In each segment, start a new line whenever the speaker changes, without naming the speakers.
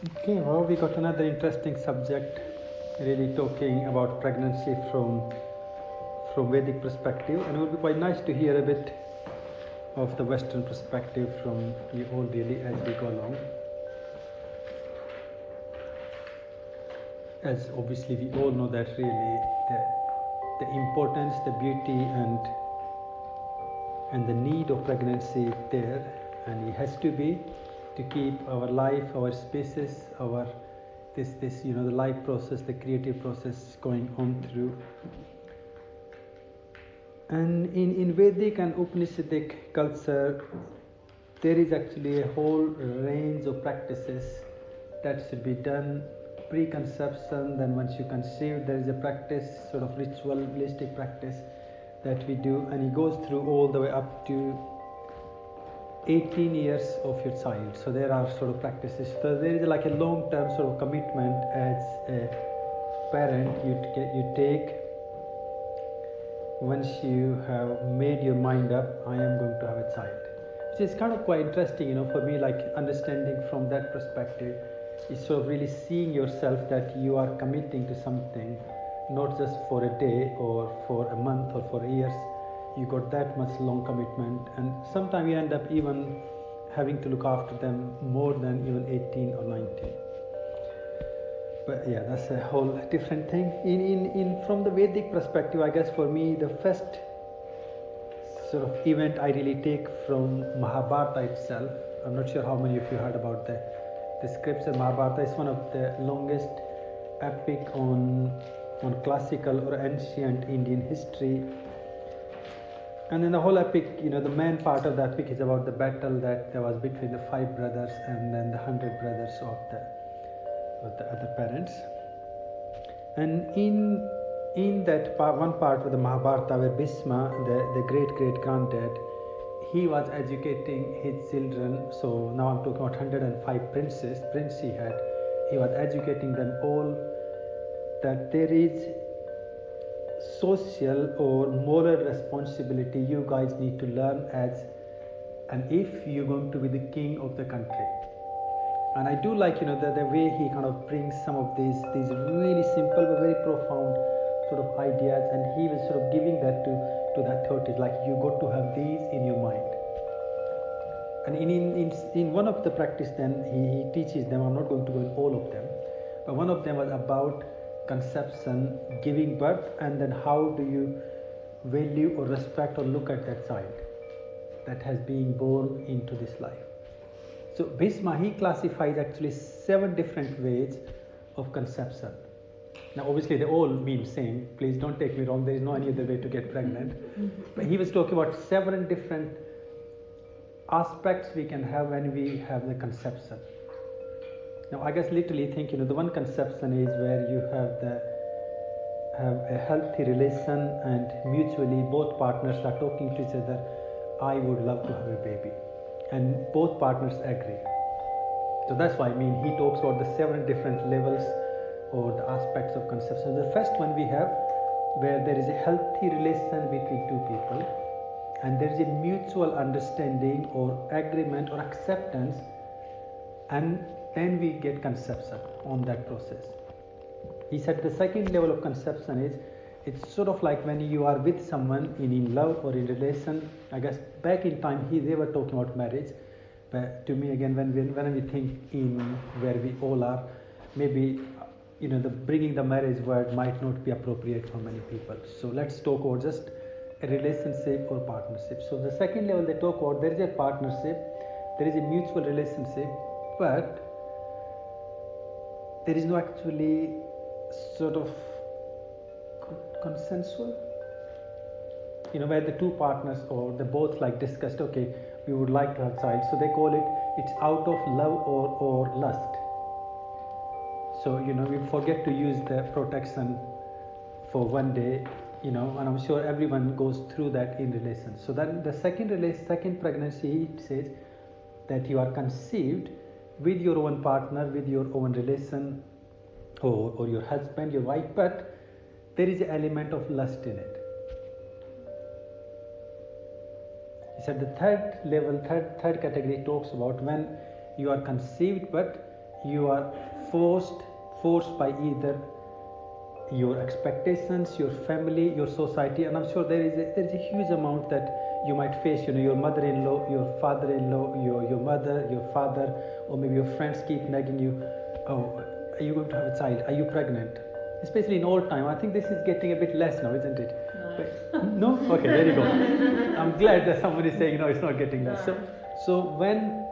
Okay, well, we got another interesting subject, really talking about pregnancy from Vedic perspective, and it would be quite nice to hear a bit of the Western perspective from you all really as we go along. As obviously we all know that really the importance, the beauty, and the need of pregnancy there, and it has to be to keep our life, our species, our this the life process, the creative process going on through. And in Vedic and Upanishadic culture, there is actually a whole range of practices that should be done pre-conception. Then once you conceive, there is a practice, sort of ritualistic practice that we do, and it goes through all the way up to 18 years of your child. So there are sort of practices. So there is like a long-term sort of commitment as a parent you take once you have made your mind up, I am going to have a child. Which is kind of quite interesting, for me, like understanding from that perspective is sort of really seeing yourself that you are committing to something, not just for a day or for a month or for years. You got that much long commitment, and sometimes you end up even having to look after them more than even 18 or 19. But yeah, that's a whole different thing. In from the Vedic perspective, I guess for me the first sort of event I really take from Mahabharata itself. I'm not sure how many of you heard about the scripture. Mahabharata is one of the longest epic on classical or ancient Indian history. And then the whole epic, the main part of the epic is about the battle that there was between the 5 brothers and then the 100 brothers of the other parents. And in that one part of the Mahabharata where Bhishma, the great great granddad, he was educating his children. So now I'm talking about 105 prince he had. He was educating them all that there is social or moral responsibility you guys need to learn as, and if you're going to be the king of the country. And I do like the way he kind of brings some of these really simple but very profound sort of ideas, and he was sort of giving that to the authorities, like you got to have these in your mind. And in one of the practice, then he teaches them. I'm not going to go in all of them, but one of them was about conception, giving birth, and then how do you value or respect or look at that child that has been born into this life. So Bhishma, he classifies actually 7 different ways of conception. Now obviously they all mean same. Please don't take me wrong. There is no any other way to get pregnant. But he was talking about 7 different aspects we can have when we have the conception. Now I guess literally think the one conception is where you have a healthy relation and mutually both partners are talking to each other. I would love to have a baby, and both partners agree. So that's why he talks about the 7 different levels or the aspects of conception. The first one we have where there is a healthy relation between two people and there is a mutual understanding or agreement or acceptance, and then we get conception on that process. He said the second level of conception is it's sort of like when you are with someone in love or in relation. I guess back in time they were talking about marriage, but to me again when we think in where we all are, maybe the bringing the marriage word might not be appropriate for many people. So let's talk about just a relationship or partnership. So the second level they talk about, there is a partnership, there is a mutual relationship, but there is no actually sort of consensual, where the two partners or they both like discussed, okay, we would like to have a child, so they call it's out of love or lust. So we forget to use the protection for one day, and I'm sure everyone goes through that in relation. So then the second pregnancy, it says that you are conceived with your own partner, with your own relation, or your husband, your wife, but there is an element of lust in it. He said the third level, third category talks about when you are conceived, but you are forced by either your expectations, your family, your society, and I'm sure there is a huge amount that you might face. Your mother-in-law, your father-in-law, your mother, your father, or maybe your friends keep nagging you. Oh, are you going to have a child? Are you pregnant? Especially in old time. I think this is getting a bit less now, isn't it?
No.
But, no? Okay, there you go. I'm glad that someone is saying no, it's not getting less. So when,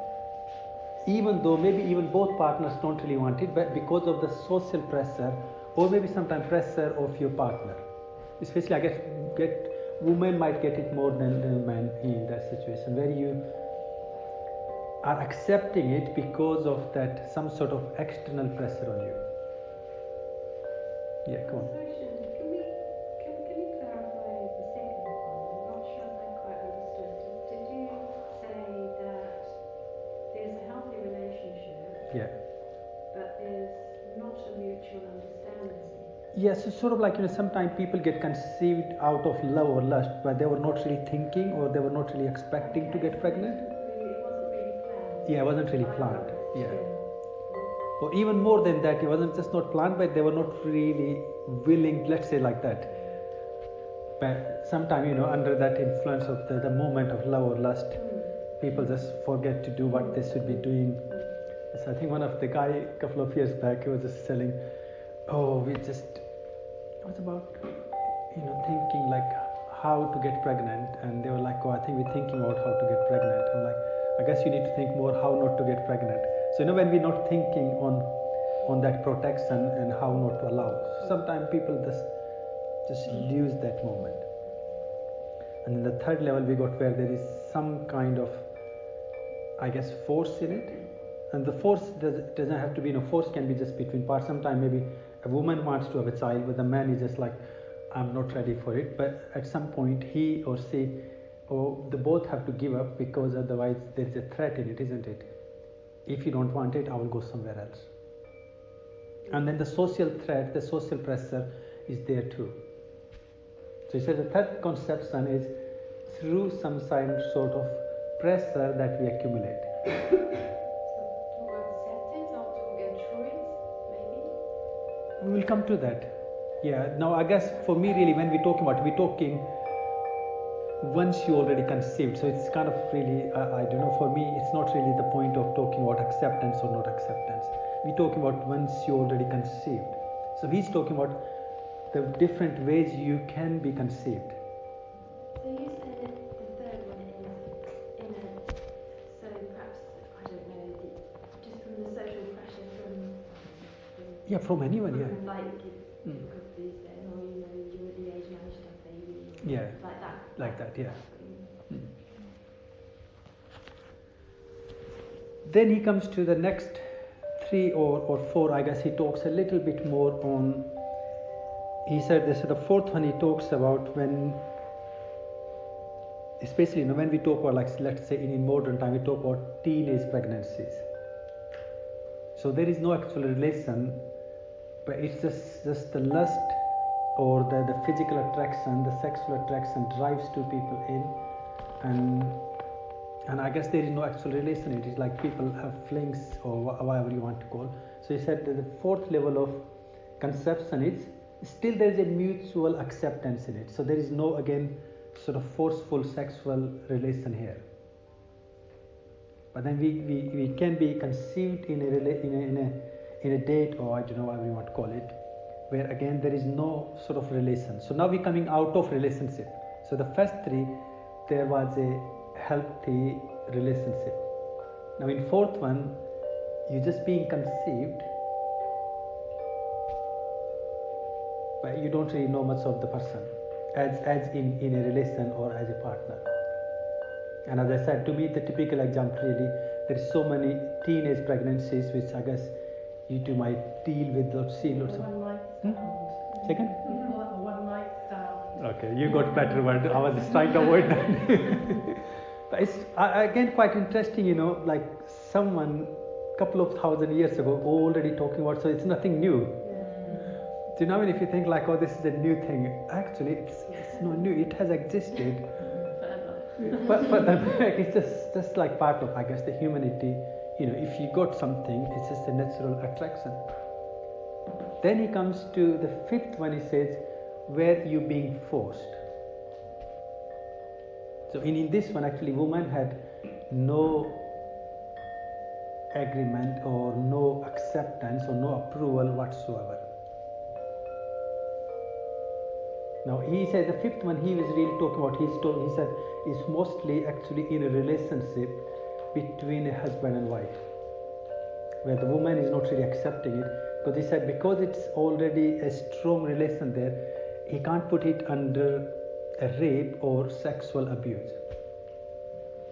even though maybe even both partners don't really want it, but because of the social pressure, or maybe sometimes pressure of your partner, especially I guess women might get it more than men in that situation, where you are accepting it because of that some sort of external pressure on you. Yeah, go on.
Sorry, Shinda, can you clarify the second one? I'm not sure if I quite understood. Did you say that there's a healthy relationship,
Yeah.
but there's not a mutual understanding?
Yes, so sort of like, sometimes people get conceived out of love or lust, but they were not really thinking, or they were not really expecting to get pregnant.
It wasn't really planned.
Yeah, it wasn't really planned.
Right.
Yeah. Or even more than that, it wasn't just not planned, but they were not really willing, let's say like that. But sometimes, under that influence of the moment of love or lust, people just forget to do what they should be doing. So I think one of the guy a couple of years back, he was just telling, it was about, thinking like how to get pregnant. And they were like, I think we're thinking about how to get pregnant. I'm like, I guess you need to think more how not to get pregnant. So, when we're not thinking on that protection and how not to allow, sometimes people just lose that moment. And then the third level we got, where there is some kind of, I guess, force in it. And the force doesn't have to be, force can be just between parts. Sometimes maybe a woman wants to have a child, but the man is just like, I'm not ready for it. But at some point, he or she, or they both have to give up, because otherwise there's a threat in it, isn't it? If you don't want it, I will go somewhere else. And then the social threat, the social pressure is there too. So he said the third conception is through some sort of pressure that we accumulate.
To acceptance or to get through it, maybe?
We will come to that. Yeah, now I guess for me really, when we're talking once you already conceived. So it's kind of really, I don't know, for me it's not really the point of talking about acceptance or not acceptance. We're talking about once you already conceived. So he's talking about the different ways you can be conceived.
So you said the third one is so perhaps, I don't know, just from the social pressure
From anyone, yeah.
Like difficulties then, or you're at the age now you should have a baby, or
Yeah.
like that.
Like that, yeah.
That's what you mean.
Then he comes to the next 3 or 4, I guess he talks a little bit more on, he said this, the fourth one he talks about when, especially when we talk about, like, let's say in modern time, we talk about teenage pregnancies. So there is no actual relation, but it's just the lust or the physical attraction, the sexual attraction drives two people in, and I guess there is no actual relation. It is like people have flings or whatever you want to call. So he said that the fourth level of conception is still there is a mutual acceptance in it. So there is no, again, sort of forceful sexual relation here. But then we can be conceived in a date, or I don't know whatever you want to call it, where again there is no sort of relation. So now we're coming out of relationship. So the first 3, there was a healthy relationship. Now in fourth one, you're just being conceived, but you don't really know much of the person as in a relation or as a partner. And as I said, to me the typical example really, there's so many teenage pregnancies which I guess you two might deal with or see lots of.
One night stand.
Second?
You call it a one night stand.
Okay, you got better word. I was just trying to avoid that. But it's again quite interesting, like someone couple of thousand years ago already talking about, so it's nothing new. Do you know what I mean? If you think like, this is a new thing, actually it's not new. It has existed.
Forever.
But it's just like part of, I guess, the humanity if you got something, it's just a natural attraction. Then he comes to the fifth one, he says, where you being forced. So in this one, actually, woman had no agreement or no acceptance or no approval whatsoever. Now he said the fifth one he was really talking about, he said is mostly actually in a relationship between a husband and wife, where the woman is not really accepting it, because he said because it's already a strong relation there, he can't put it under a rape or sexual abuse,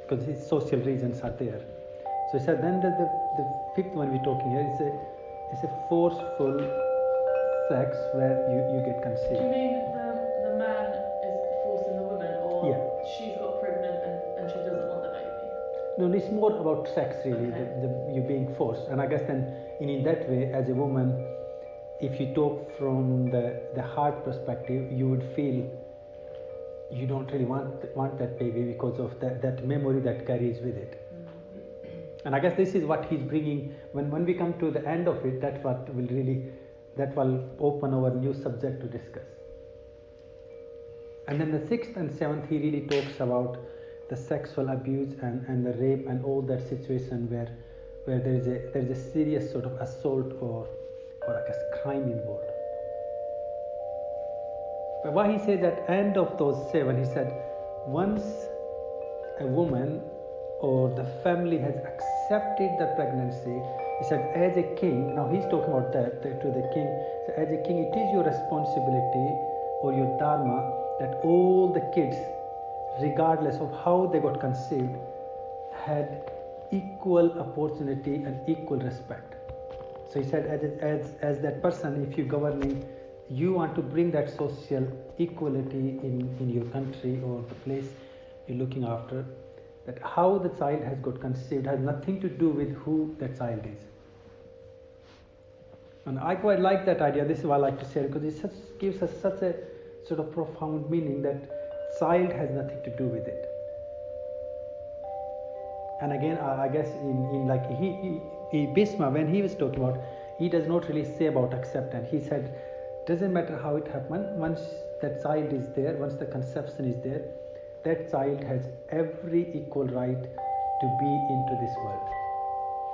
because his social reasons are there. So he said then the fifth one we're talking here is a forceful sex where you get conceived.
Do you mean the man is forcing the woman, or
Yeah.
she's got pregnant and she doesn't want the baby?
No, it's more about sex really,
Okay.
you being forced. And I guess then in that way, as a woman, if you talk from the heart perspective, you would feel you don't really want that baby because of that memory that carries with it. And I guess this is what he's bringing. When we come to the end of it, that will open our new subject to discuss. And then the sixth and seventh, he really talks about the sexual abuse and the rape and all that situation where there is a serious sort of assault or I guess crime involved. But why he said at end of those seven, he said once a woman or the family has accepted the pregnancy, he said as a king, now he's talking about that to the king, so as a king it is your responsibility or your dharma that all the kids, regardless of how they got conceived, had equal opportunity and equal respect. So he said as that person, if you're governing, you want to bring that social equality in your country or the place you're looking after, that how the child has got conceived has nothing to do with who that child is. And I quite like that idea. This is why I like to share, because it gives us such a sort of profound meaning that child has nothing to do with it. And again, I guess in like Bhisma, when he was talking about, he does not really say about acceptance. He said, doesn't matter how it happened, once that child is there, once the conception is there, that child has every equal right to be into this world.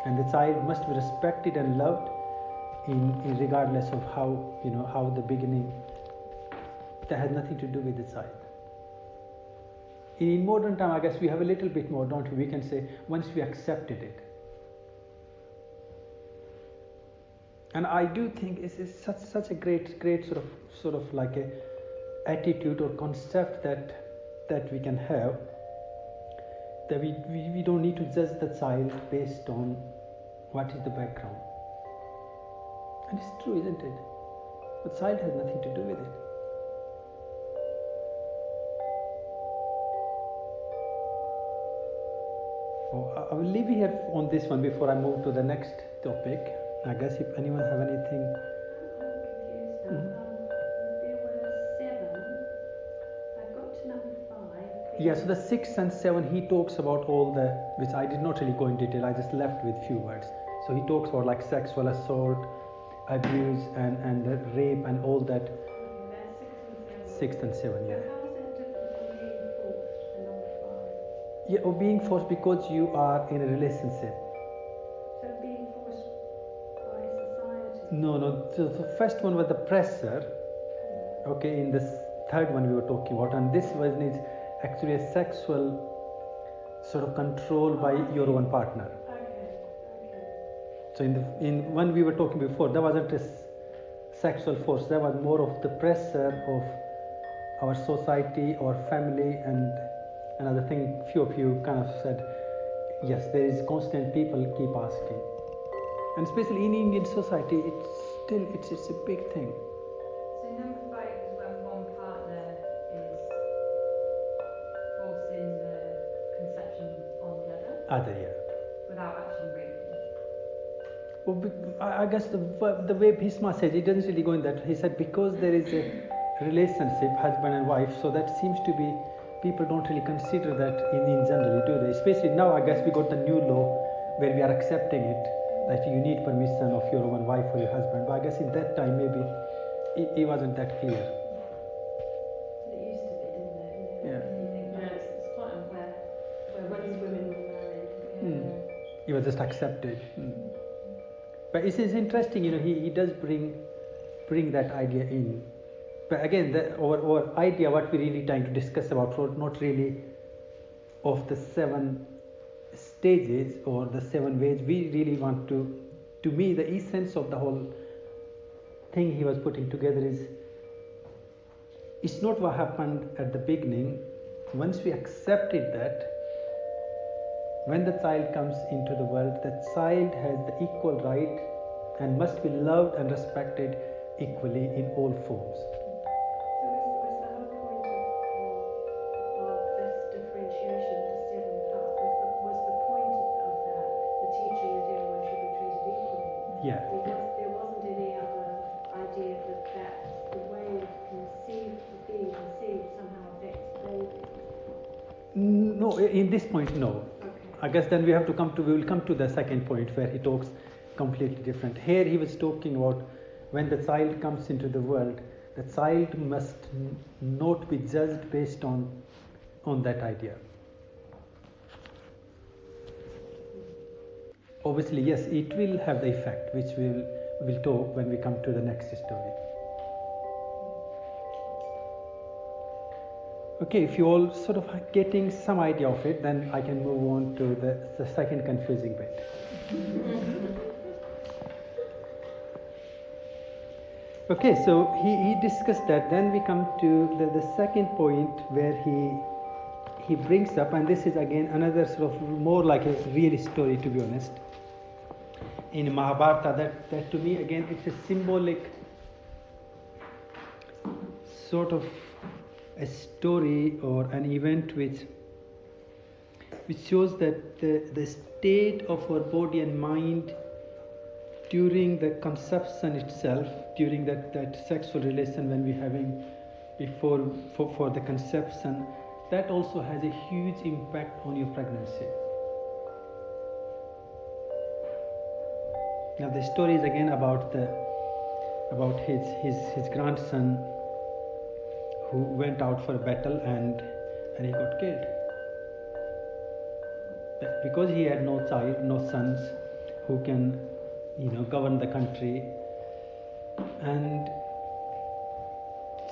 And the child must be respected and loved in regardless of how the beginning, that has nothing to do with the child. In modern time, I guess we have a little bit more, don't we? We can say once we accepted it. And I do think it's such a great sort of like a attitude or concept that we can have, that we don't need to judge the child based on what is the background. And it's true, isn't it? The child has nothing to do with it. I will leave here on this one before I move to the next topic. I guess if anyone have anything.
I'm confused now. There were 7. I've got to number 5.
Yeah, so the 6 and 7, he talks about all the, which I did not really go in detail, I just left with few words. So he talks about like sexual assault, abuse and rape and all that.
Okay, that's 6 and 7.
6 and 7, yeah.
And how is that different from being forced, the number 5?
Yeah, or being forced because you are in a relationship.
So being forced by society?
No. So the first one was the pressure.
Yeah.
Okay, in this third one we were talking about, and this one is actually a sexual sort of control by your own partner.
Okay.
So in one we were talking before, there wasn't a sexual force, there was more of the pressure of our society or family. And another thing, few of you kind of said, yes, there is constant people keep asking, and especially in Indian society, it's a big thing.
So number 5 is when one partner is forcing the conception on the other
Yeah.
without actually raping.
Well, I guess the way Bhisma says, he doesn't really go in that. He said because there is a relationship, husband and wife, so that seems to be, people don't really consider that in generally, do they? Especially now, I guess we got the new law where we are accepting it, that you need permission of your own wife or your husband. But I guess in that time maybe it wasn't that clear.
It used to be in the
Yeah.
if you think
Yeah,
back,
it's quite
where once women were married.
It was just accepted. But it's interesting, he does bring that idea in. But again, our idea, what we're really trying to discuss about, not really of the 7 stages or the 7 ways. We really want to me, the essence of the whole thing he was putting together is, it's not what happened at the beginning. Once we accepted that, when the child comes into the world, the child has the equal right and must be loved and respected equally in all forms.
So was the whole point of this differentiation into 7 parts, was the point of that the teaching that everyone should be treated equally?
Yeah.
There wasn't any other idea that the way of being conceived somehow affects the baby?
No, in this point, no.
Okay.
I guess then we will come to the second point where he talks completely different. Here he was talking about when the child comes into the world, the child must not be judged based on that idea. Obviously, yes, it will have the effect, which we'll talk when we come to the next story. Okay, if you all sort of are getting some idea of it, then I can move on to the second confusing bit. Okay, so he discussed that. Then we come to the second point where he brings up, and this is again another sort of more like a real story, to be honest. In Mahabharata, that to me again it's a symbolic sort of a story or an event which shows that the state of our body and mind during the conception itself, during that sexual relation when we're having for the conception, that also has a huge impact on your pregnancy. Now the story is again about his grandson who went out for a battle and he got killed. Because he had no child, no sons who can govern the country, and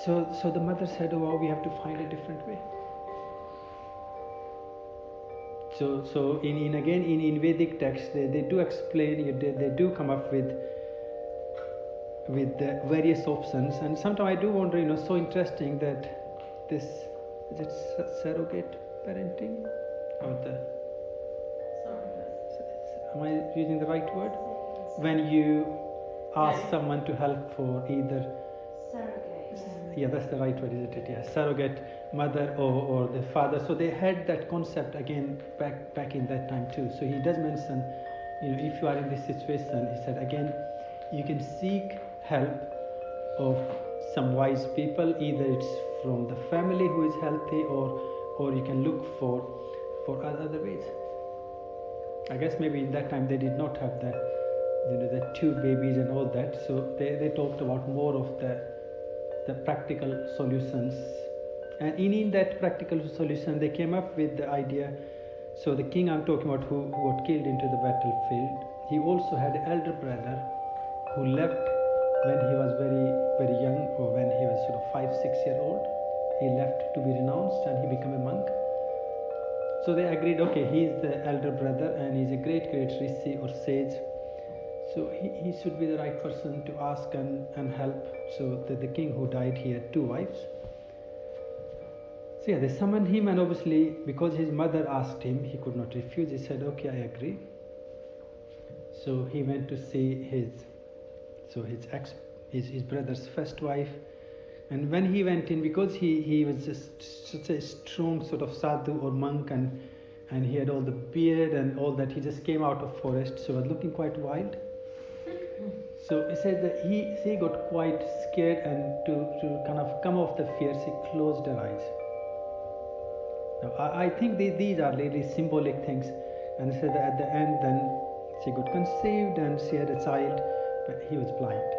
so the mother said, oh, we have to find a different way. So in Vedic texts they do explain, they do come up with the various options, and sometimes I do wonder, so interesting that this, is it surrogate parenting or am I using the right word? When you ask someone to help for either
Surrogate.
Yeah, that's the right word, isn't it? Yeah, surrogate mother or the father. So they had that concept again back in that time too. So he does mention, if you are in this situation, he said again, you can seek help of some wise people. Either it's from the family who is healthy, or you can look for other ways. I guess maybe in that time they did not have the 2 babies and all that. So they talked about more of the practical solutions, and in that practical solution they came up with the idea. So the king I'm talking about, who got killed into the battlefield, he also had an elder brother who left when he was very very young, or when he was sort of 5-6 year old. He left to be renounced and he became a monk. So they agreed, okay, he's the elder brother and he's a great rishi or sage, so he should be the right person to ask and help. So the king who died, he had 2 wives. So yeah, they summoned him, and obviously because his mother asked him, he could not refuse. He said, okay, I agree. So he went to see his brother's first wife. And when he went in, because he was just such a strong sort of sadhu or monk, and he had all the beard and all that, he just came out of forest, so was looking quite wild. So he said that she got quite scared, and to kind of come off the fear, she closed her eyes. Now I think these are really symbolic things And he said that at the end, then she got conceived and she had a child, but he was blind.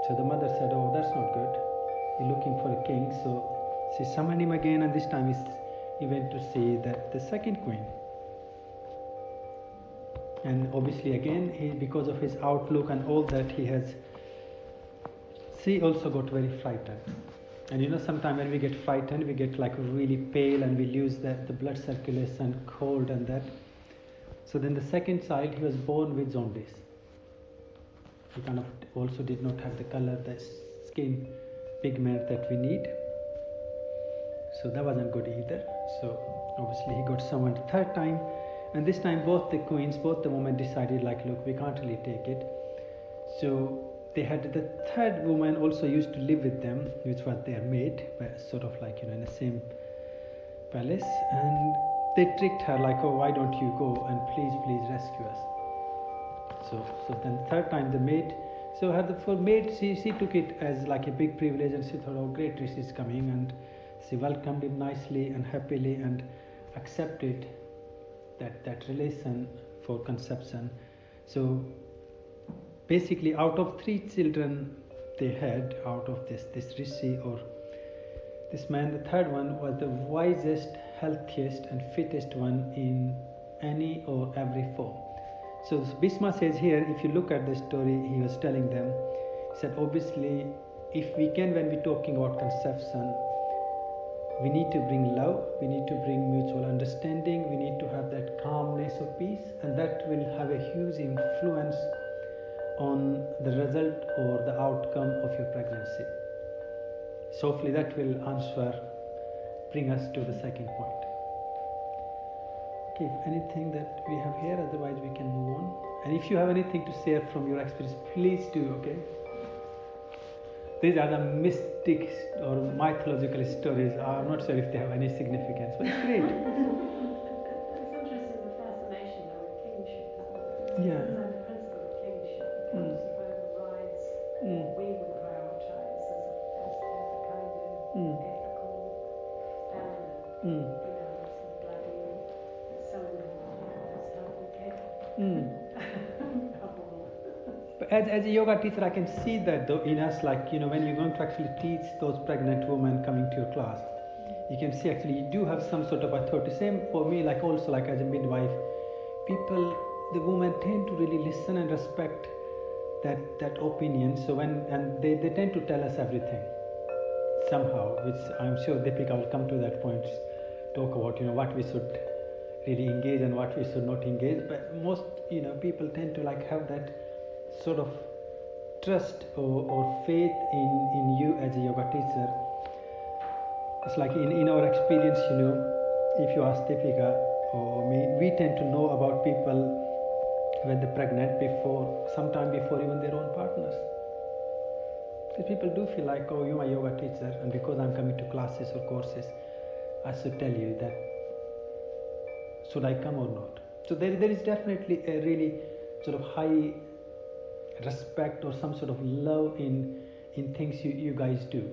So the mother said, "Oh, that's not good. You're looking for a king." So she summoned him again, and this time he went to see the second queen. And obviously, again, because of his outlook and all that he has, she also got very frightened. And sometimes when we get frightened, we get like really pale and we lose the blood circulation, cold and that. So then the second child, he was born with jaundice. He kind of also did not have the color, the skin pigment that we need. So that wasn't good either. So obviously he got summoned third time. And this time both the queens, both the women decided like, look, we can't really take it. So they had the third woman also used to live with them, which was their maid, but sort of like, in the same palace. And they tricked her like, oh, why don't you go and please rescue us. So then third time the maid, so for maid, she took it as like a big privilege, and she thought, oh great, Rishi is coming, and she welcomed him nicely and happily and accepted that relation for conception. So basically out of 3 children they had, out of this Rishi or this man, the third one was the wisest, healthiest and fittest one in any or every form. So Bhishma says here, if you look at the story, he was telling them, he said, obviously, if we can, when we're talking about conception, we need to bring love, we need to bring mutual understanding, we need to have that calmness or peace, and that will have a huge influence on the result or the outcome of your pregnancy. So hopefully that will bring us to the second point. Okay, anything that we have here, otherwise we can move on. And if you have anything to share from your experience, please do, okay? These are the mystic or mythological stories. I'm not sure if they have any significance, but it's great.
It's interesting, the fascination though with kingship, isn't it?
Yeah.
So the principle of kingship becomes overrides what we would prioritize as a kind of ethical standard. It's sort of bloody, it's so important. That's how we care above all.
But as a yoga teacher, I can see that though in us, like, when you're going to actually teach those pregnant women coming to your class, you can see actually you do have some sort of authority. Same for me, like also like as a midwife, the women tend to really listen and respect that opinion. So and they tend to tell us everything somehow, which I'm sure Deepika will come to that point, talk about what we should really engage and what we should not engage. But most people tend to like have that sort of trust or faith in you as a yoga teacher. It's like in our experience, if you ask Deepika or me, we tend to know about people when they're pregnant sometime before even their own partners. Because people do feel like, oh, you're my yoga teacher, and because I'm coming to classes or courses, I should tell you that should I come or not. So there is definitely a really sort of high respect or some sort of love in things you guys do.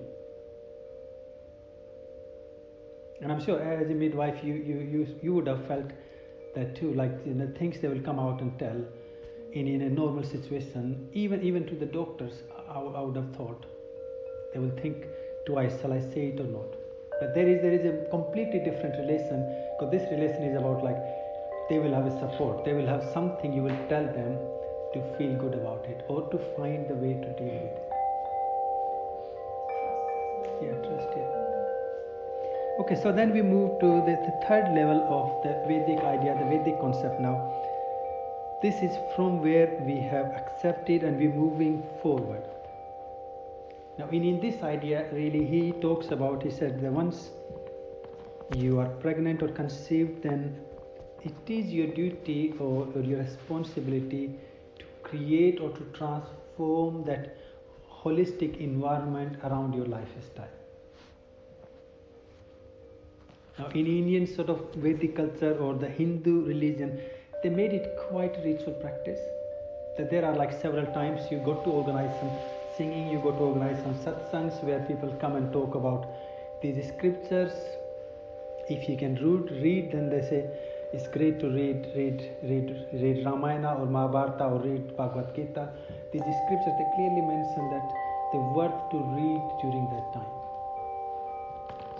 And I'm sure as a midwife you would have felt that too, like things they will come out and tell in a normal situation, even to the doctors, I would have thought they will think twice, shall I say it or not. But there is a completely different relation, because this relation is about like they will have a support, they will have something you will tell them to feel good about it or to find the way to deal with it. Trust. Okay, so then we move to the third level of the Vedic idea, the Vedic concept now. This is from where we have accepted and we're moving forward. Now in this idea, really, he talks about, he said that once you are pregnant or conceived, then it is your duty or your responsibility to create or to transform that holistic environment around your lifestyle. Now in Indian sort of Vedic culture or the Hindu religion, they made it quite a ritual practice. That there are like several times you got to organize some singing, you got to organize some satsangs where people come and talk about these scriptures, If you can read, then they say it's great to read Ramayana or Mahabharata or read Bhagavad Gita. These scriptures, they clearly mention that they're worth to read during that time.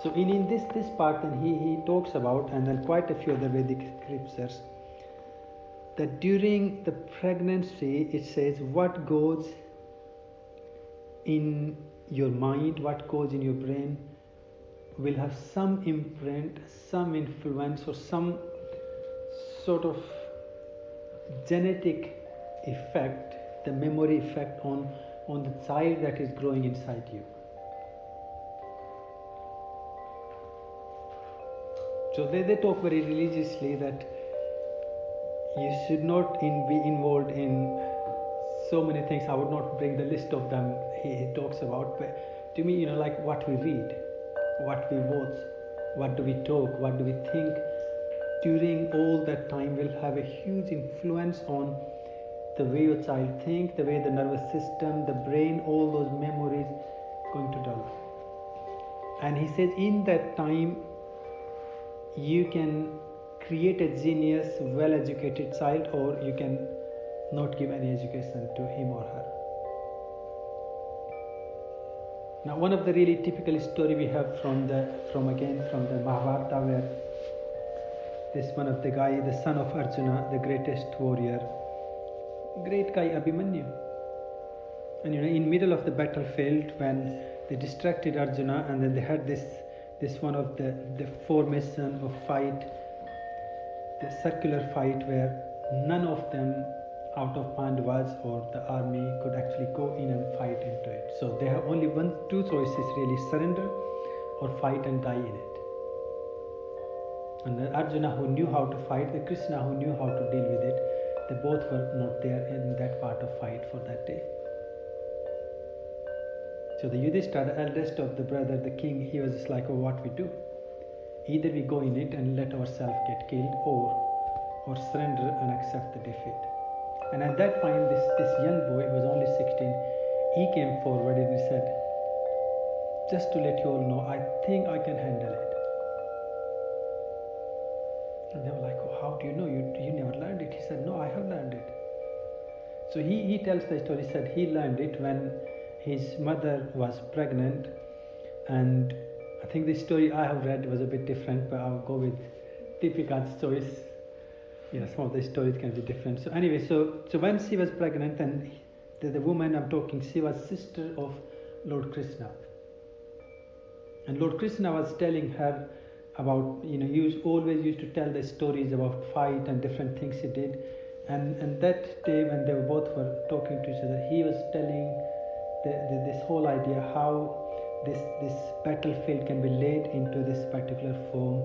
So in this part, then he talks about, and then quite a few other Vedic scriptures, that during the pregnancy, it says what goes in your mind, what goes in your brain, will have some imprint, some influence, or some sort of genetic effect, the memory effect on the child that is growing inside you. So they talk very religiously that you should not be involved in so many things. I would not bring the list of them he talks about, but to me, like what we read, what we watch, what do we talk, what do we think during all that time will have a huge influence on the way your child thinks, the way the nervous system, the brain, all those memories going to develop. And he says in that time you can create a genius, well-educated child, or you can not give any education to him or her. Now, one of the really typical story we have from the Mahabharata, where this one of the guy, the son of Arjuna, the greatest warrior, great guy Abhimanyu, and in middle of the battlefield when they distracted Arjuna, and then they had this one of the formation of fight, the circular fight where none of them out of Pandavas or the army could actually go in and fight into it. So they have only two choices really: surrender or fight and die in it. And the Arjuna who knew how to fight, the Krishna who knew how to deal with it, they both were not there in that part of fight for that day. So the Yudhishthira, the eldest of the brother, the king, he was just like, oh, what we do? Either we go in it and let ourselves get killed, or surrender and accept the defeat. And at that point, this young boy, who was only 16, he came forward and he said, just to let you all know, I think I can handle it. And they were like, oh, how do you know? You never learned it. He said, no, I have learned it. So he tells the story. He said he learned it when his mother was pregnant, and I think the story I have read was a bit different, but I'll go with Deepika's choice. Some of the stories can be different. So anyway, so when she was pregnant, and the woman I'm talking, she was sister of Lord Krishna. And Lord Krishna was telling her about, he always used to tell the stories about fight and different things he did. And that day when they both were talking to each other, he was telling this whole idea how this battlefield can be laid into this particular form,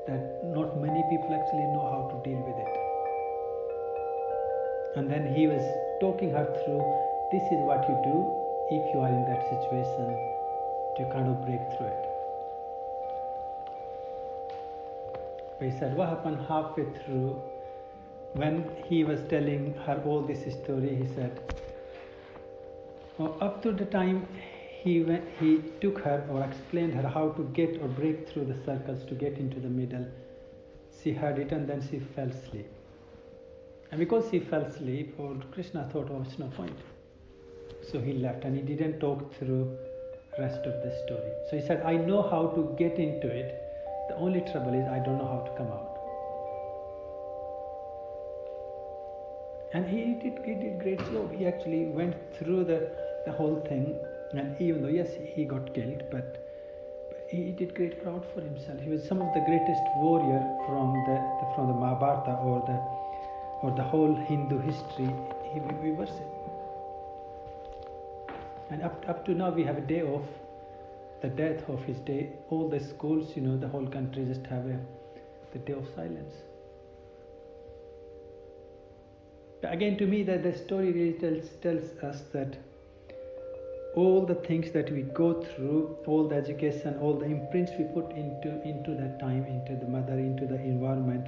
that not many people actually know how to deal with it. And then he was talking her through, this is what you do if you are in that situation, to kind of break through it. But he said what happened halfway through, when he was telling her all this story, he said, up to the time he took her or explained her how to get or break through the circles to get into the middle, she heard it and then she fell asleep. And because she fell asleep, Krishna thought, oh, it's no point. So he left and he didn't talk through rest of the story. So he said, I know how to get into it. The only trouble is I don't know how to come out. And he did great job. He actually went through the whole thing, and even though yes he got killed, but he did great proud for himself. He was some of the greatest warrior from the Mahabharata or the whole Hindu history. We worship. And up to now we have a day of the death of his day. All the schools, the whole country just have the day of silence. But again, to me, that the story really tells us that all the things that we go through, all the education, all the imprints we put into that time, into the mother, into the environment,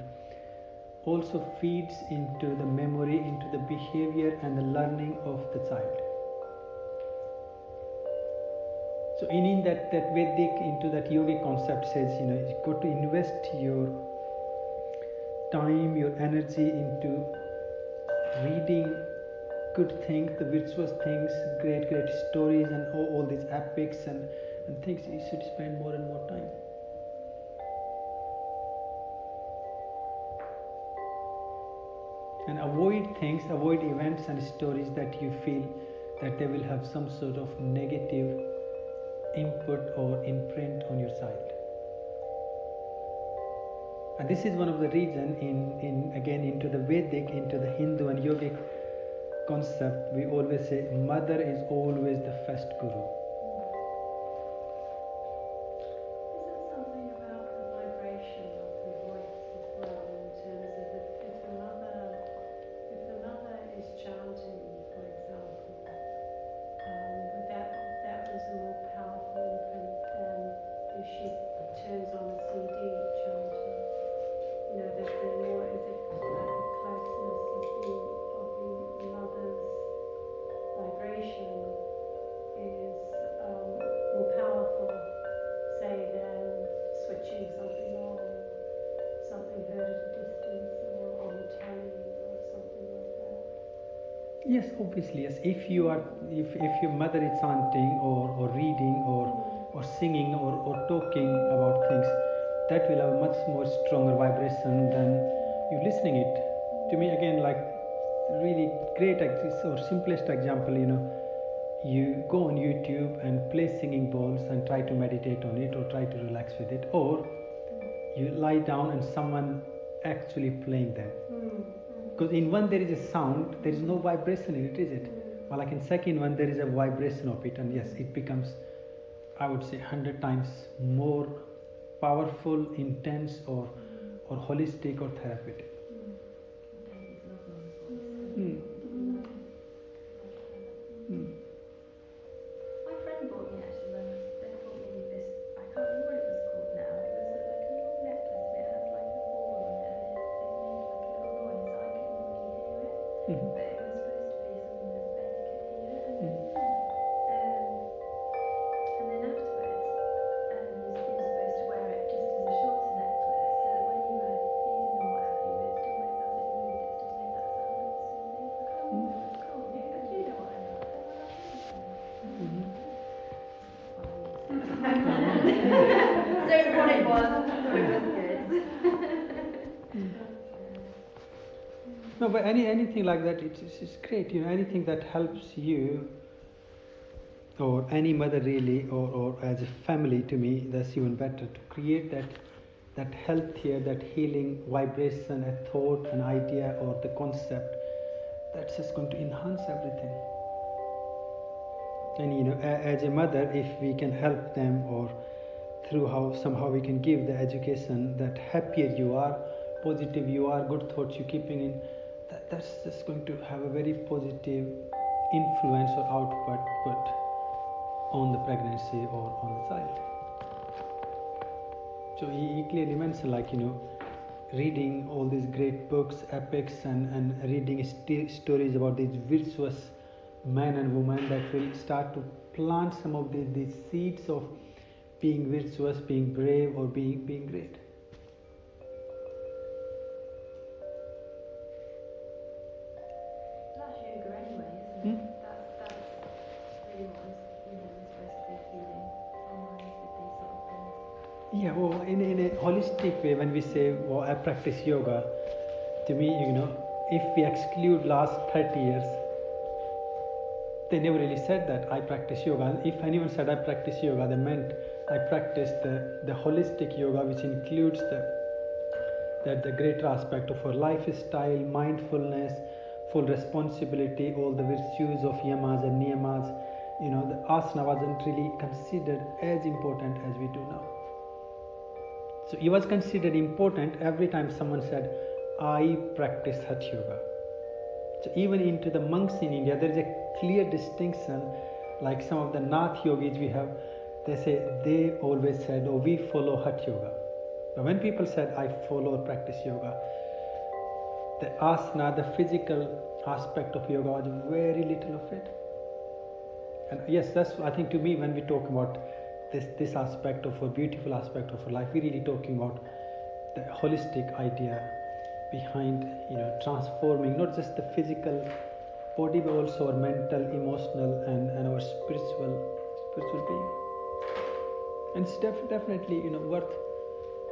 also feeds into the memory, into the behavior and the learning of the child. So in that Vedic, into that yogic concept says, you got to invest your time, your energy into reading good things, the virtuous things, great stories, and all these epics and things. You should spend more and more time. And avoid events and stories that you feel that they will have some sort of negative input or imprint on your child. And this is one of the reasons in again into the Vedic, into the Hindu and yogic concept, we always say mother is always the first guru.
Is it something about the vibration of the voice as well, in terms of if the mother is chanting, for example, that was a more powerful imprint than if she turns on a CD chanting. The more, is it like the closeness of the mother's vibration is more powerful, say, than switching something on, or something heard at a distance, or on the telly, or something like that?
Yes, obviously, yes. If your mother is chanting or reading or singing or talking about things, that will have a much more stronger vibration than you listening it. To me, again, like really great or simplest example, you go on YouTube and play singing bowls and try to meditate on it or try to relax with it, or you lie down and someone actually playing them. Because in one there is a sound, there is no vibration in it, is it? Well, like in second one there is a vibration of it, and yes, it becomes, I would say, 100 times more powerful, intense, or holistic or therapeutic.
David's lovely on his voice.
My friend bought me actually they bought me this, I can't remember what it was called now. It was like a little necklace and it had like a ball on it and it made like a little noise so I couldn't really hear it. But it was supposed to be something that they could hear, and then afterwards you're supposed to wear it just as a shorter necklace so that when you were feeding and what have you, it still made, as it moved, it still made that sound that was soothing. I can't remember what it was called. Do you know what they are? Anyone else know what they are? I'll use it. Don't know what it was, but it was good.
No, but anything like that, it's great. Anything that helps you or any mother really, or as a family, to me, that's even better to create that healthier, that healing vibration, a thought, an idea, or the concept that's just going to enhance everything. And as a mother, if we can help them, or through how somehow we can give the education that happier you are, positive you are, good thoughts you're keeping in, that's just going to have a very positive influence or output on the pregnancy or on the child. So he clearly mentioned, like, reading all these great books, epics, and reading stories about these virtuous men and women that will start to plant some of these seeds of being virtuous, being brave, or being great.
That's yoga anyway, isn't it? That's really what we're supposed to be feeding our minds with these sort of things.
Yeah, well, in a holistic way, when we say, well, I practice yoga, to me, if we exclude last 30 years, they never really said that I practice yoga. If anyone said I practice yoga, they meant I practice the holistic yoga, which includes the greater aspect of our lifestyle, mindfulness, full responsibility, all the virtues of yamas and niyamas. The asana wasn't really considered as important as we do now. So it was considered important every time someone said, I practice Hatha Yoga. So even into the monks in India, there is a clear distinction. Like some of the Nath yogis we have, they always said, oh, we follow Hatha Yoga. But when people said, I follow or practice yoga, the asana, the physical aspect of yoga was very little of it. And yes, that's, I think, to me, when we talk about this aspect of a beautiful aspect of our life, we're really talking about the holistic idea behind, transforming not just the physical body but also our mental, emotional, and our spiritual being. And it's definitely,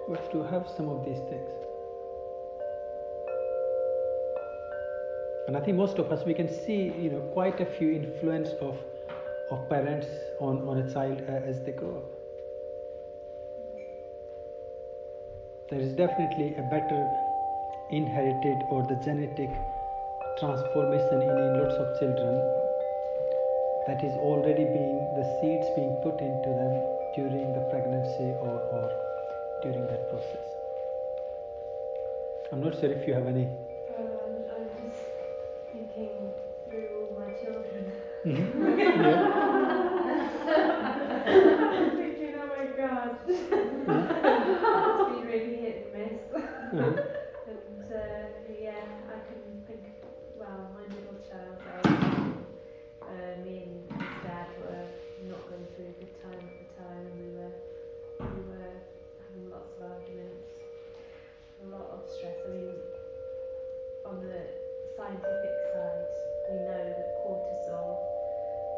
worth to have some of these things. And I think most of us, we can see, quite a few influence of parents on a child as they grow up. There is definitely a better inherited or the genetic transformation in lots of children that is already being, the seeds being put into them during the pregnancy or during that process. I'm not sure if you have any.
I'm just thinking through all my children. I'm thinking, oh my God, it's been really hit and miss. And yeah, I can think, well, my middle child's age, and me and his dad were not going through a good time at the time, and we were having lots of arguments, a lot of stress. I mean, on the scientific side, we know that cortisol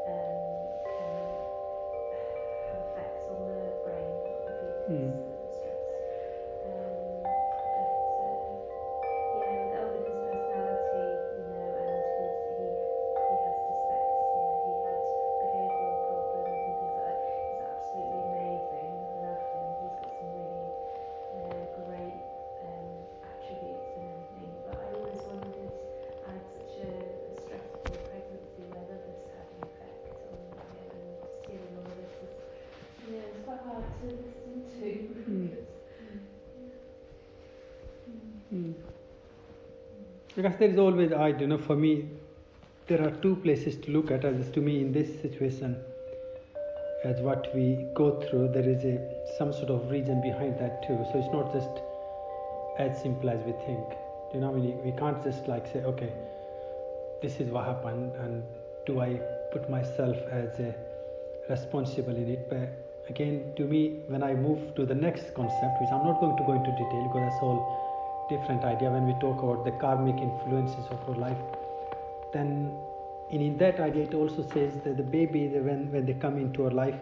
can have effects on the brain of the stress. But yeah, with his personality, and he has dyslexia, he had behavioural problems and things like that. He's absolutely amazing. I love him. He's got some really great attributes and everything. But I always wondered, I had such a stressful pregnancy whether this had an effect on him, and just hearing all of this is, it's quite hard to listen to because.
Because there is always, I don't know, for me, there are two places to look at. As to me, in this situation, as what we go through, there is some sort of reason behind that too. So it's not just as simple as we think. We can't just say, okay, this is what happened, and do I put myself as responsible in it? But again, to me, when I move to the next concept, which I'm not going to go into detail because that's all different idea, when we talk about the karmic influences of our life, then in that idea it also says that the baby, when they come into our life,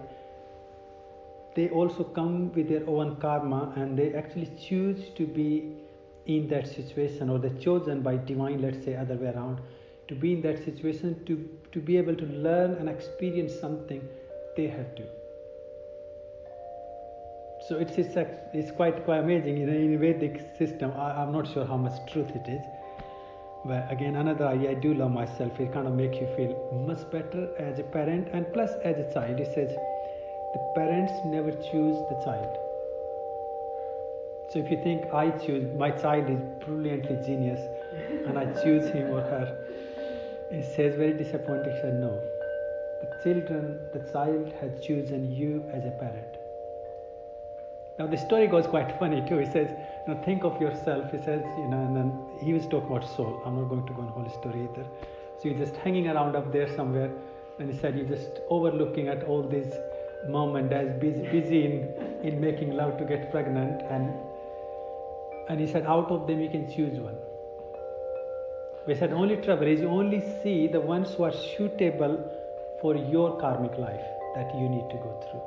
they also come with their own karma, and they actually choose to be in that situation, or they're chosen by divine, let's say other way around, to be in that situation, to be able to learn and experience something they have to. So it's quite amazing. In a Vedic system, I'm not sure how much truth it is, but again, another idea, I do love myself. It kind of makes you feel much better as a parent, and plus as a child. It says the parents never choose the child. So if you think I choose, my child is brilliantly genius, and I choose him or her, it says very disappointing. It said no. The child has chosen you as a parent. Now the story goes quite funny too. He says, think of yourself. He says, and then he was talking about soul. I'm not going to go on whole story either. So you're just hanging around up there somewhere, and he said you're just overlooking at all these mom and dad busy in making love to get pregnant, and he said out of them you can choose one. We said only trouble is you only see the ones who are suitable for your karmic life that you need to go through.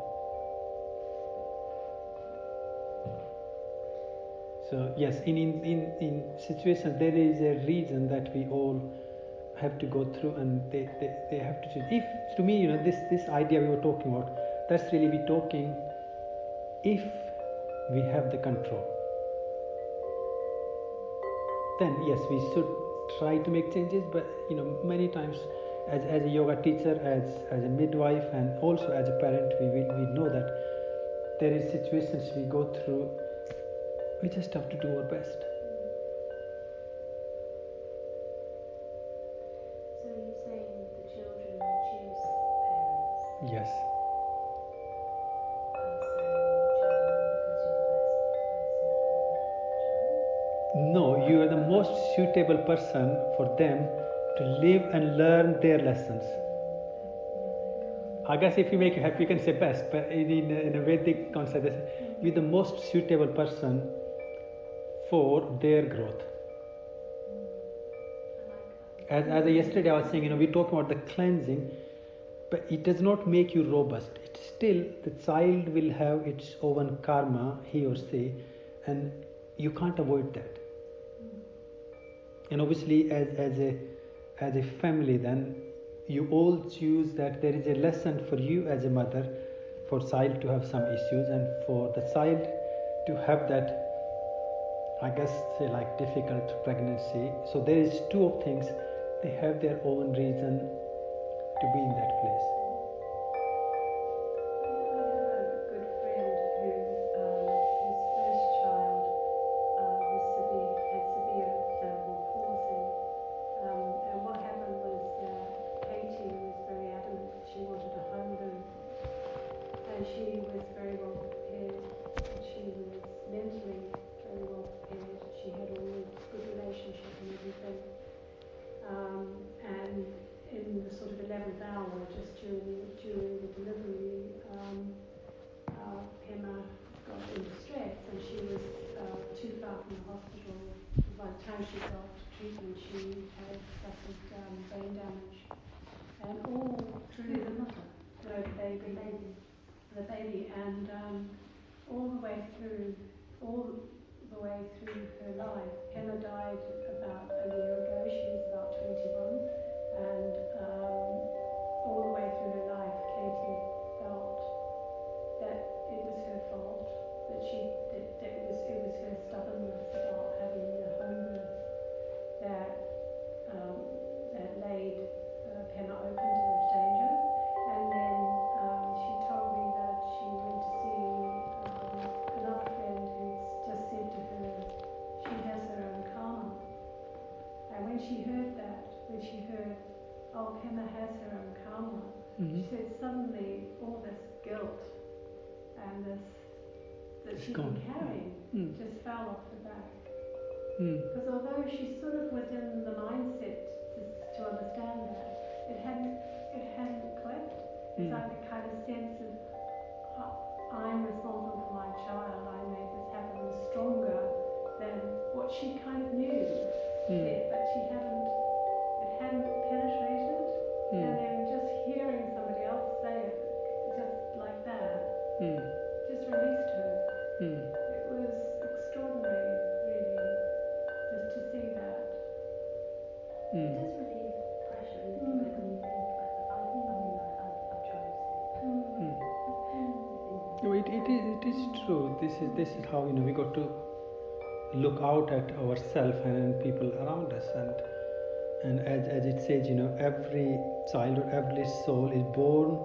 So yes, in situations there is a reason that we all have to go through, and they have to choose. If to me, this idea we were talking about, that's really we talking if we have the control. Then yes, we should try to make changes. But many times, as a yoga teacher, as a midwife, and also as a parent, we know that there is situations we go through. We just have to do our best.
So you're saying the children choose parents?
Yes.
And so you've chosen them because you're the best person for the child?
No, you are the most suitable person for them to live and learn their lessons. I guess if you make you happy, you can say best. But in a Vedic concept, they say, be the most suitable person for their growth. As yesterday I was saying, we talk about the cleansing, but it does not make you robust. It's still, the child will have its own karma, he or she, and you can't avoid that. And obviously, as a family, then you all choose that there is a lesson for you as a mother, for child to have some issues, and for the child to have that, I guess, say like difficult pregnancy. So there is two of things. They have their own reason to be in that place.
I have a good friend whose first child had severe cerebral palsy, and what happened was that Katie was very adamant that she wanted a home birth, and she was very well prepared, and she was mentally very well prepared. She had all the good relationship and everything. And in the sort of 11th hour, just during the delivery, Pema got in distress, and she was too far from the hospital. By the time she got treatment, she had suffered brain damage, and all through the mother, the baby, and all the way through her life. Pema died about a year ago. She was about 21, and all the way through her life, Katie felt that it was her fault, that it was her stubbornness about having a home birth that laid Pema open to this danger. And then she told me that she went to see another friend who'd just said to her, she has her own karma. And when she heard, oh, Pema has her own karma, she said suddenly all this guilt and this that she'd been carrying just fell off her back. Because although she sort of was in the mindset to understand that, it hadn't clicked. It's like the kind of sense of I'm responsible for my child. I made this happen, was stronger than what she kind of knew there, but it hadn't penetrated. And then just hearing somebody else say it, just like that, just released her. It was extraordinary, really, just to see that.
It does relieve pressure a little bit when you think like that. I've tried to.
No, it is true. This is how we got to look out at ourselves and people around us, and as it says, every child or every soul is born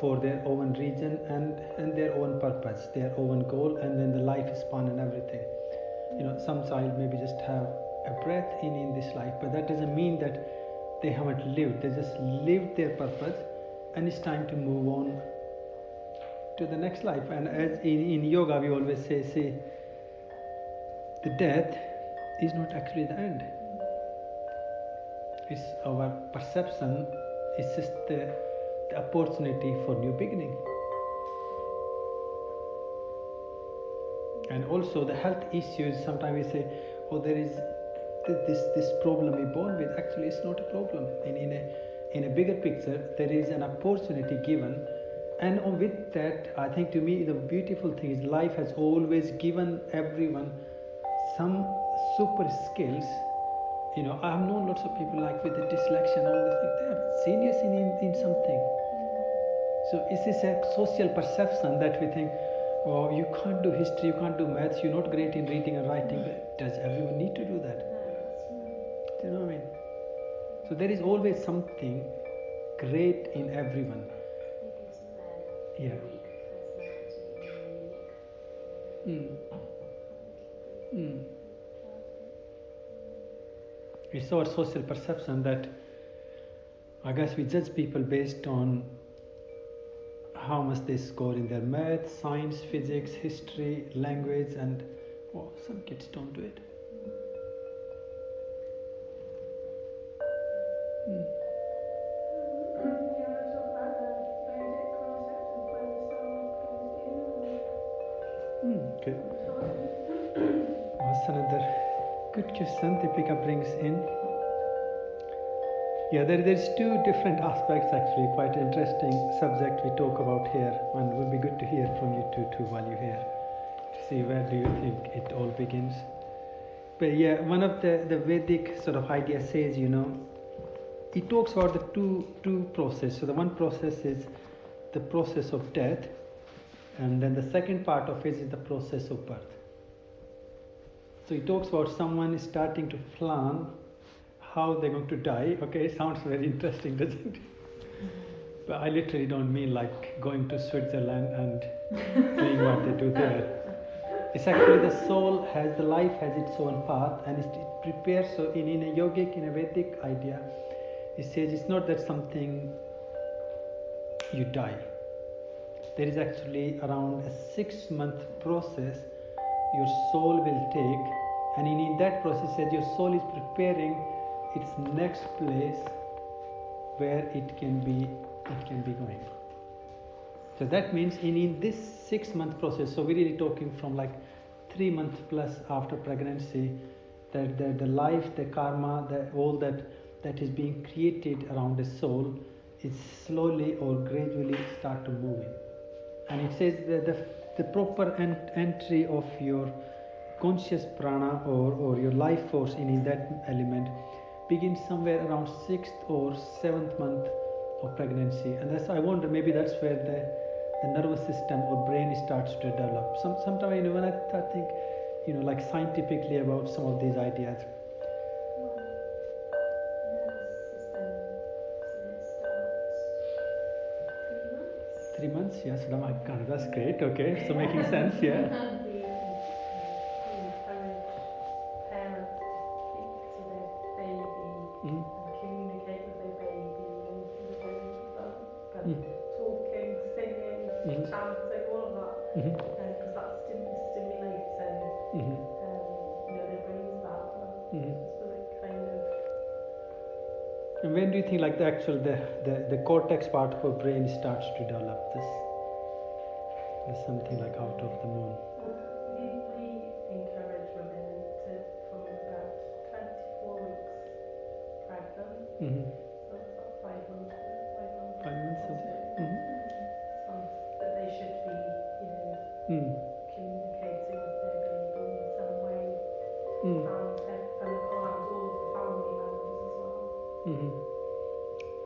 for their own reason and their own purpose, their own goal, and then the lifespan and everything. Some child maybe just have a breath in this life, but that doesn't mean that they haven't lived. They just lived their purpose, and it's time to move on to the next life. And as in yoga we always say, see, the death is not actually the end. It's our perception. It's just the opportunity for new beginning. And also the health issues, sometimes we say, oh, there is this problem we're born with. Actually, it's not a problem. In a bigger picture, there is an opportunity given, and with that, I think to me the beautiful thing is life has always given everyone some super skills. I have known lots of people like with the dyslexia and all this thing. They are genius in something. So is this a social perception that we think, oh, you can't do history, you can't do maths, you're not great in reading and writing, but does everyone need to do that?
No, that's right.
Do you know what I mean? So there is always something great in everyone.
It gives them their unique personality and their unique
It's our social perception that I guess we judge people based on how much they score in their math, science, physics, history, language, and some kids don't do it.
You want to talk about the
Good question. Deepika brings in. Yeah, there's two different aspects actually. Quite interesting subject we talk about here, and it will be good to hear from you too while you're here. To see where do you think it all begins. But yeah, one of the Vedic sort of idea says, it talks about the two process. So the one process is the process of death, and then the second part of it is the process of birth. So he talks about someone starting to plan how they're going to die. Okay, sounds very interesting, doesn't it? But I literally don't mean like going to Switzerland and doing what they do there. It's actually the life has its own path, and it prepares. So in a yogic, in a Vedic idea, it says it's not that something you die. There is actually around a 6-month process your soul will take, and in that process, says your soul is preparing its next place where it can be going. So that means in this 6-month process, so we're really talking from like 3 months plus after pregnancy, that the life, the karma, all that is being created around the soul is slowly or gradually start to move in. And it says that the proper entry of your conscious prana or your life force in that element begins somewhere around 6th or 7th month of pregnancy. And that's, I wonder, maybe that's where the nervous system or brain starts to develop. Sometimes when I think, like scientifically about some of these ideas.
Nervous system, so it starts 3 months.
3 months, yes. That's great. Okay, so making sense, yeah.
We encourage parents to speak to their baby
Mm.
and communicate with their baby in the womb,
Mm.
talking, singing,
Mm.
chanting, all of that, because that stimulating, their brain development.
Mm.
So it kind of.
And when do you think like the actual the cortex part of our brain starts to develop this? There's something like out of the moon.
We encourage women from about 24 weeks pregnant,
Mm-hmm.
so it's about 5 months.
5 months.
or so. That they should be, communicating with their baby in some way, around all of the family members as well.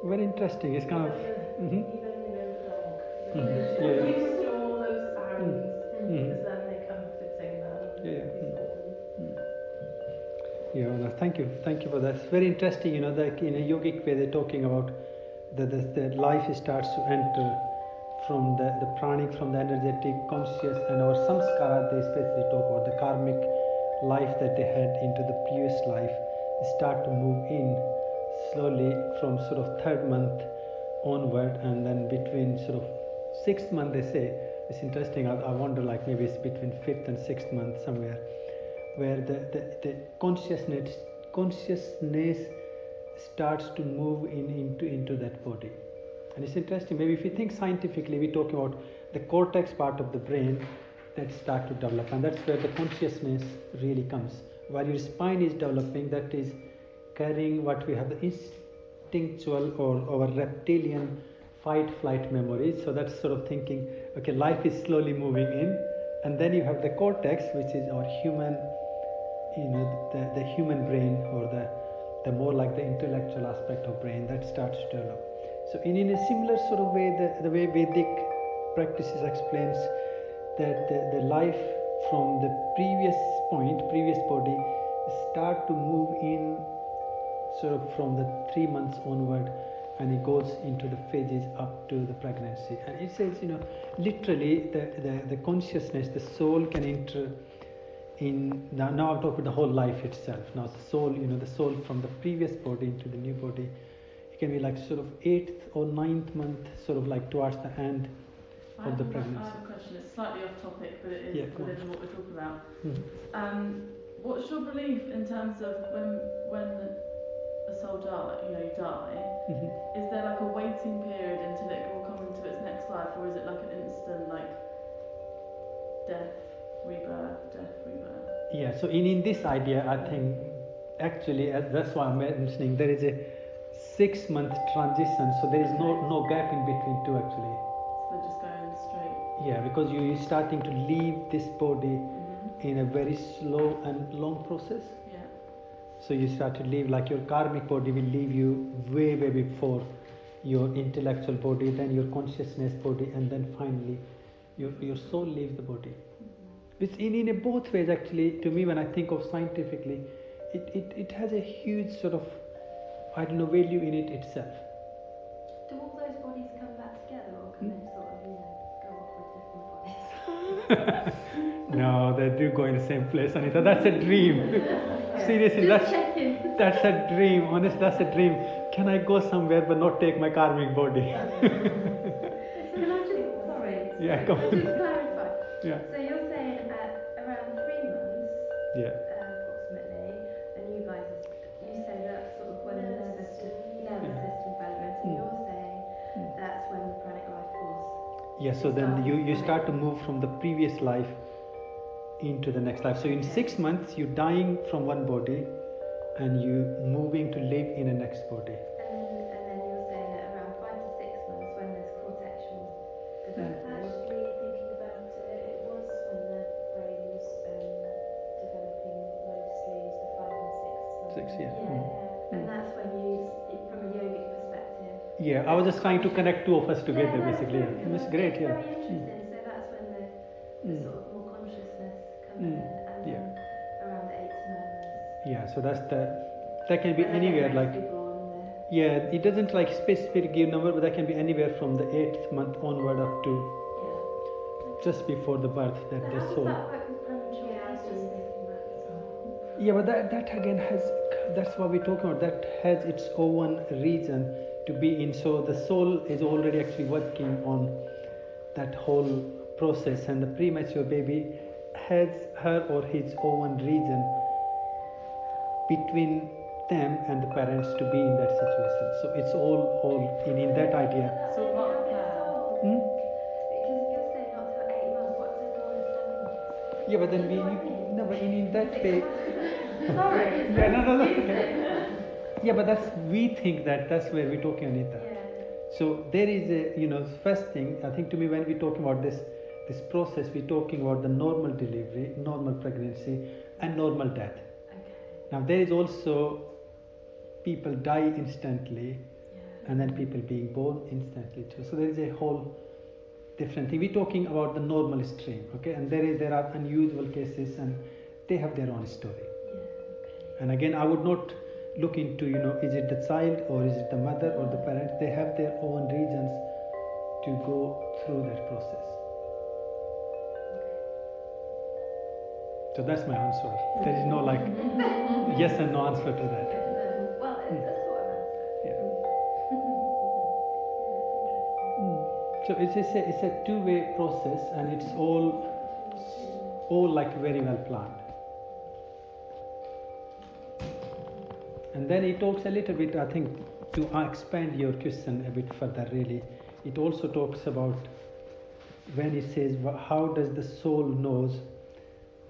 Very interesting. It's kind
Even the dog.
Yeah.
They get used to all those sounds, because then they're comforting them before.
Yeah, thank you for that. It's very interesting. Like in a yogic way, they're talking about the life starts to enter from the pranic, from the energetic, conscious, and our samskara. They especially talk about the karmic life that they had into the previous life. They start to move in slowly from sort of 3rd month onward, and then between sort of 6th month, they say. It's interesting. I wonder, like maybe it's between 5th and 6th month somewhere, where the consciousness starts to move into that body. And it's interesting, maybe if you think scientifically, we talk about the cortex part of the brain that start to develop, and that's where the consciousness really comes. While your spine is developing, that is carrying what we have the instinctual or our reptilian fight flight memories. So that's sort of thinking, okay, life is slowly moving in, and then you have the cortex, which is our human, the human brain, or the more like the intellectual aspect of brain that starts to develop. So in a similar sort of way, the way Vedic practices explains that the life from the previous body start to move in sort of from the 3 months onward, and it goes into the phases up to the pregnancy. And it says, literally the consciousness, the soul can enter in. Now I'm talking the whole life itself. Now the soul, the soul from the previous body into the new body, it can be like sort of 8th or 9th month, sort of like towards the end of the pregnancy.
I have a question. It's slightly off topic, but it is within what we're talking about. What's your belief in terms of when a soul you die? Is there like a waiting period until it will come into its next life, or is it like an instant, like death, rebirth?
Yes, So in this idea, I think actually that's why I'm mentioning there is a 6-month transition, so there is no gap in between two actually.
So we're just going straight.
Yeah, because you're starting to leave this body in a very slow and long process.
Yeah.
So you start to leave, like your karmic body will leave you way before your intellectual body, then your consciousness body, and then finally your soul leaves the body. Which in a both ways actually, to me, when I think of scientifically, it has a huge sort of, I don't know, value in it itself.
Do all those bodies come back together, or can they sort of, go off with different bodies?
No, they do go in the same place, Anita. That's a dream. Seriously,
Just checking.
that's a dream. Honest, that's a dream. Can I go somewhere but not take my karmic body?
Can I just, sorry,
Yeah,
can
go
I
on.
just clarify?
Yeah.
So you're saying at around 3 months,
Yeah.
approximately, and you guys, you say that's sort of when the nervous system development, and you're saying that's when the pranic life force.
Yeah, so then you start to move from the previous life into the next life. So in 6 months, you're dying from one body and you moving to live in a next body.
And then you're saying at around 5 to 6 months, when there's cortexual development.
Actually, thinking about it was when the brain was developing mostly into the 5 and 6 months.
And that's when you, from a yogic perspective.
Yeah, I was just trying to connect two of us together, basically.
It's
great, yeah.
very interesting. So that's when the sort of more consciousness comes in, and then around the 8 to 9 months.
Yeah, so that can be anywhere, like. Yeah, it doesn't like specific give number, but that can be anywhere from the 8th month onward up to just before the birth that
So
the
how
soul.
does that work with premature
Yeah, I was just
babies?
thinking that as well.
Yeah, but that again that's what we're talking about. That has its own reason to be in. So the soul is already actually working on that whole process, and the premature baby has her or his own reason between them and the parents to be in that situation. So it's all in that idea.
So part of the plan.
Because if you're saying not till 8 months, what if they're born at 7 months?
Yeah, but then but in that way.
Sorry.
Yeah, no. Yeah, but we think that's where we're talking, Anita.
Yeah.
So there is a, first thing, I think to me when we're talking about this process, we're talking about the normal delivery, normal pregnancy, and normal death.
Okay.
Now there is also people die instantly, and then people being born instantly too. So there is a whole different thing. We're talking about the normal stream, okay? And there are unusual cases, and they have their own story.
Yeah. Okay.
And again, I would not look into, is it the child or is it the mother or the parents? They have their own reasons to go through that process. So that's my answer. There is no like yes and no answer to that.
Well, it's a sort of answer.
Yeah.
Yeah, it's interesting.
So it's a two-way process, and it's all like very well planned. And then it talks a little bit, I think, to expand your question a bit further, really. It also talks about when it says, how does the soul knows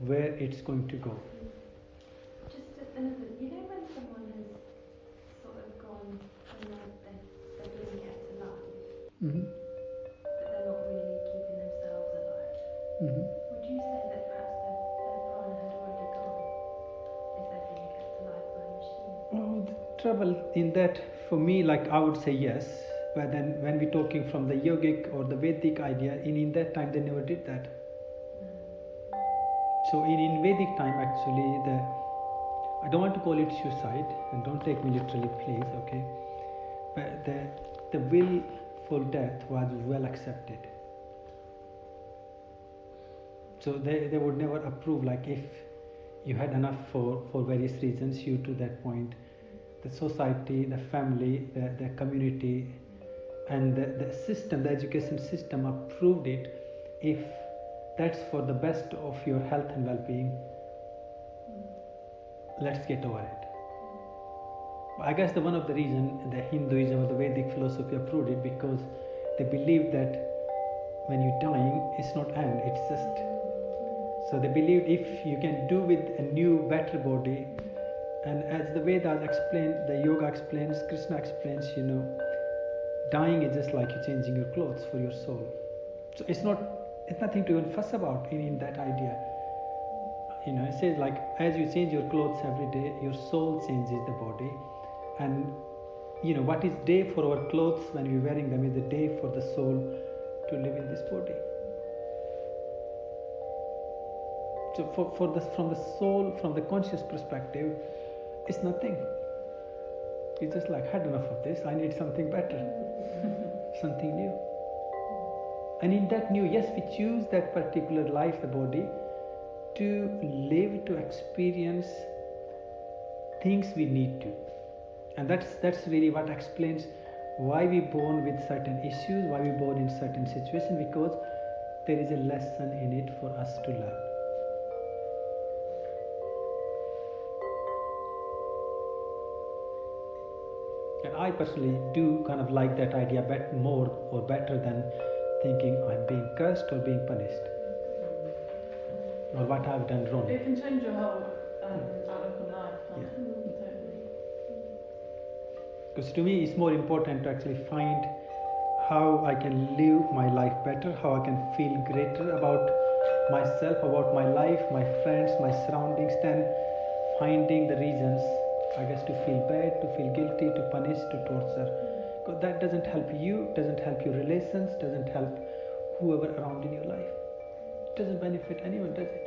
where it's going to go?
Just another, when someone has sort of gone and they're being kept alive, but they're not really keeping themselves alive, would you say that perhaps their prana had already gone if they're being kept alive by a machine?
Well, the trouble in that, for me, like I would say yes, but then when we're talking from the yogic or the Vedic idea, in that time they never did that. So in Vedic time, actually, I don't want to call it suicide, and don't take me literally, please, okay? But the willful death was well accepted. So they would never approve, like if you had enough for various reasons, you to that point, the society, the family, the community, and the system, the education system approved it if that's for the best of your health and well-being. Let's get over it. I guess one of the reasons the Hinduism or the Vedic philosophy approved it, because they believe that when you're dying, it's not end, it's just So they believed if you can do with a new, better body, and as the Vedas explain, the yoga explains, Krishna explains, dying is just like you changing your clothes for your soul. So it's nothing to even fuss about in that idea. It says like as you change your clothes every day, your soul changes the body, and what is day for our clothes when we're wearing them is the day for the soul to live in this body. So from the soul, from the conscious perspective, it's nothing. It's just like, had enough of this, I need something better, something new. And in that new, yes, we choose that particular life, the body, to live, to experience things we need to. And that's really what explains why we born with certain issues, why we born in certain situations, because there is a lesson in it for us to learn. And I personally do kind of like that idea more or better than thinking I'm being cursed or being punished, or what I've done wrong.
It can change your whole outlook on life, can't it? Totally.
Because to me it's more important to actually find how I can live my life better, how I can feel greater about myself, about my life, my friends, my surroundings, than finding the reasons, I guess, to feel bad, to feel guilty, to punish, to torture. Because that doesn't help you, doesn't help your relations, doesn't help whoever around in your life. It doesn't benefit anyone, does it?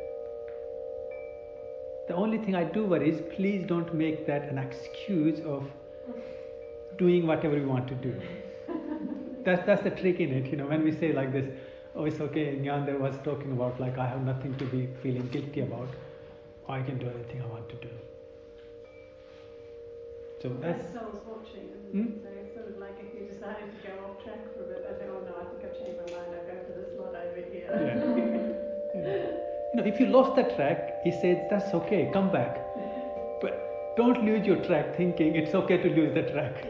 The only thing I do worry is please don't make that an excuse of doing whatever we want to do. That's the trick in it, when we say like this, oh, it's okay. Nyander was talking about like I have nothing to be feeling guilty about. I can do anything I want to do. So that's
soul's watching, isn't it? So it's sort of like if you decided to go off track for a bit, I think, oh no, I think I've changed my mind. I'll go for this lot over here.
Yeah. If you lost the track, he says that's okay. Come back, but don't lose your track thinking it's okay to lose the track.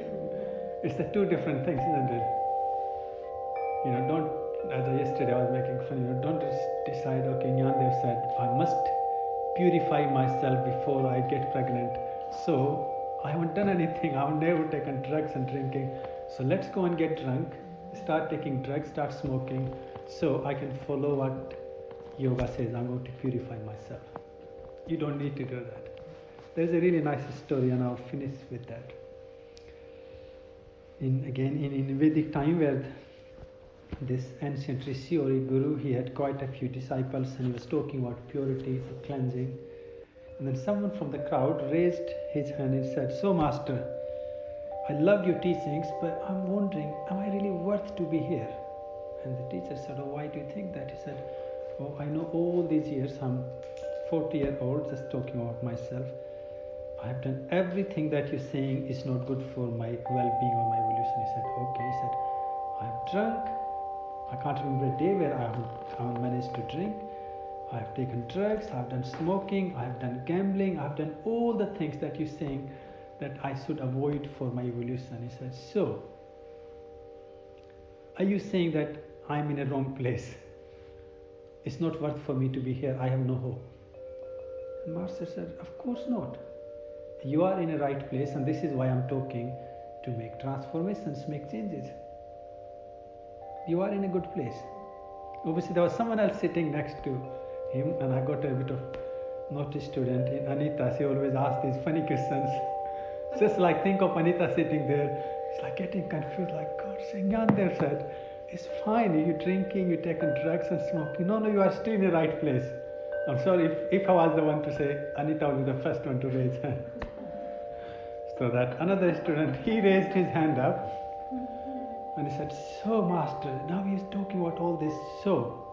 It's the two different things, isn't it? Don't, as yesterday I was making fun, don't just decide, okay, Nyandev said, I must purify myself before I get pregnant. So, I haven't done anything, I have never taken drugs and drinking. So, let's go and get drunk, start taking drugs, start smoking, so I can follow what yoga says, I'm going to purify myself. You don't need to do that. There's a really nice story, and I'll finish with that. In Vedic time, where this ancient Rishi or Guru, he had quite a few disciples, and he was talking about purity, cleansing. And then someone from the crowd raised his hand and said, so Master, I loved your teachings, but I'm wondering, am I really worth to be here? And the teacher said, oh, why do you think that? He said, oh, I know all these years, I'm 40-year-old, just talking about myself. I have done everything that you're saying is not good for my well-being or my evolution. He said, okay. He said, I've drunk. I can't remember a day where I haven't managed to drink. I have taken drugs, I have done smoking, I have done gambling, I have done all the things that you're saying that I should avoid for my evolution. He said, so, are you saying that I'm in a wrong place? It's not worth for me to be here, I have no hope. And Master said, of course not. You are in a right place, and this is why I'm talking, to make transformations, make changes. You are in a good place. Obviously, there was someone else sitting next to him, and I got a bit of naughty student in Anita. She always asks these funny questions. Just like think of Anita sitting there, it's like getting confused, like God saying, Nyandev said, it's fine, you're drinking, you're taking drugs and smoking. No, you are still in the right place. I'm sorry if I was the one to say, Anita will be the first one to raise her hand. So that another student, he raised his hand up and he said, so Master, now he's talking about all this. So,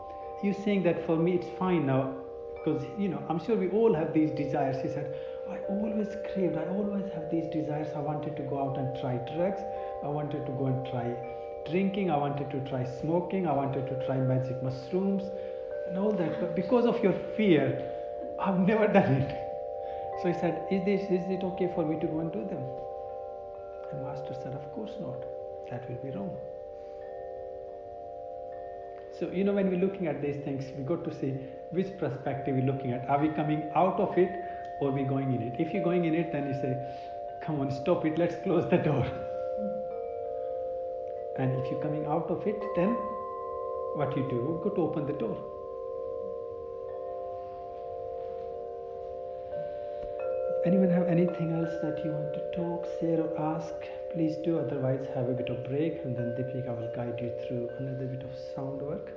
you're saying that for me it's fine now, because I'm sure we all have these desires. He said, I always craved, I always have these desires. I wanted to go out and try drugs, I wanted to go and try drinking, I wanted to try smoking, I wanted to try magic mushrooms and all that, but because of your fear, I've never done it. So he said, is it okay for me to go and do them? And Master said, of course not, that will be wrong. So, when we're looking at these things, we got to see which perspective we're looking at. Are we coming out of it or are we going in it? If you're going in it, then you say, come on, stop it, let's close the door. And if you're coming out of it, then what you do, you go to open the door. Anyone have anything else that you want to talk, share or ask? Please do, otherwise have a bit of break and then Deepika will guide you through another bit of sound work.